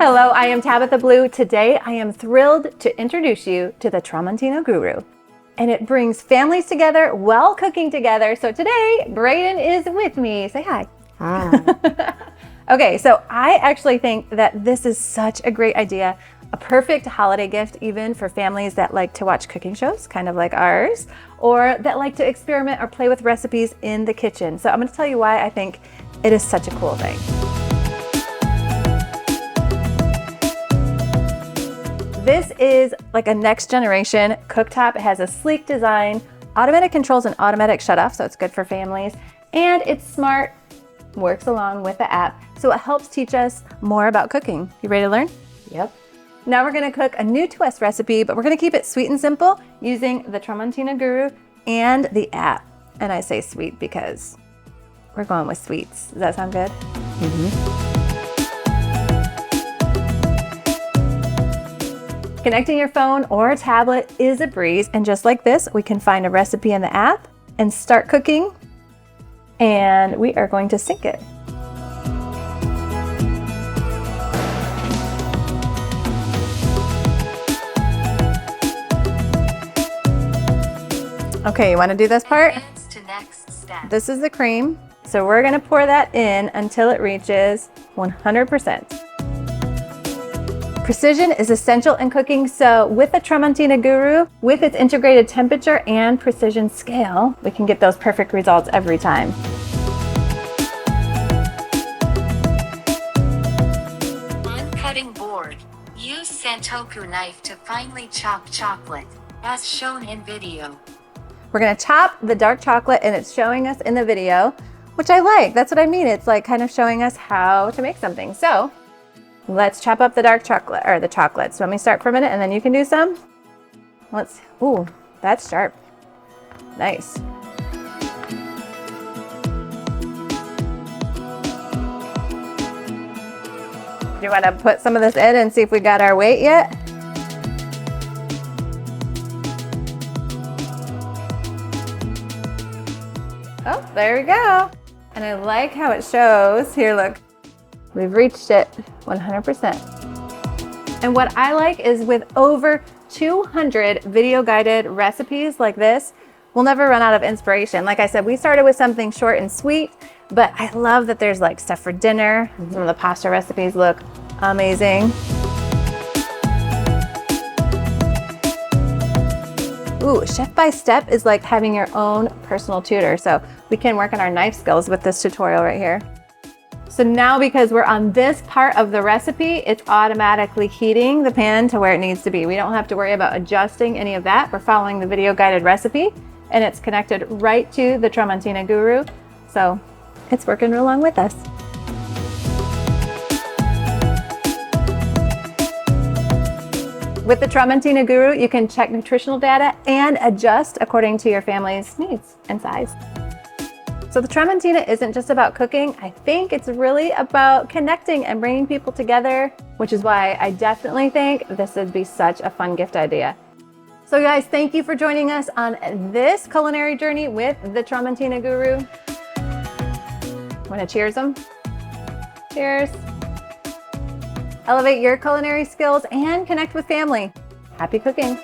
Hello, I am Tabitha Blue. Today I am thrilled to introduce you to the Tramontina Guru. And it brings families together while cooking together. So today, Brayden is with me. Say hi. Hi. Okay, so I actually think that this is such a great idea. A perfect holiday gift even for families that like to watch cooking shows, kind of like ours, or that like to experiment or play with recipes in the kitchen. So I'm gonna tell you why I think it is such a cool thing. This is like a next generation cooktop. It has a sleek design, automatic controls and automatic shutoff, so it's good for families. And it's smart, works along with the app, so it helps teach us more about cooking. You ready to learn? Yep. Now we're gonna cook a new to us recipe, but we're gonna keep it sweet and simple using the Tramontina Guru and the app. And I say sweet because we're going with sweets. Does that sound good? Mm-hmm. Connecting your phone or tablet is a breeze, and just like this, we can find a recipe in the app and start cooking, and we are going to sync it. Okay, you want to do this part? This is the cream, so we're going to pour that in until it reaches 100%. Precision is essential in cooking, so with the Tramontina Guru, with its integrated temperature and precision scale, we can get those perfect results every time. On cutting board, use Santoku knife to finely chop chocolate, as shown in video. We're gonna chop the dark chocolate, and it's showing us in the video, which I like. That's what I mean. It's like kind of showing us how to make something. So let's chop up the dark chocolate, or the chocolate. So let me start for a minute and then you can do some. Ooh, that's sharp. Nice. Do you want to put some of this in and see if we got our weight yet? Oh, there we go. And I like how it shows. Here, look. We've reached it 100%. And what I like is with over 200 video guided recipes like this, we'll never run out of inspiration. Like I said, we started with something short and sweet, but I love that there's like stuff for dinner. Some of the pasta recipes look amazing. Ooh, Chef by Step is like having your own personal tutor. So we can work on our knife skills with this tutorial right here. So now, because we're on this part of the recipe, it's automatically heating the pan to where it needs to be. We don't have to worry about adjusting any of that. We're following the video guided recipe, and it's connected right to the Tramontina Guru. So it's working along with us. With the Tramontina Guru, you can check nutritional data and adjust according to your family's needs and size. So the Tramontina isn't just about cooking. I think it's really about connecting and bringing people together, which is why I definitely think this would be such a fun gift idea. So guys, thank you for joining us on this culinary journey with the Tramontina Guru. Want to cheers them? Cheers. Elevate your culinary skills and connect with family. Happy cooking.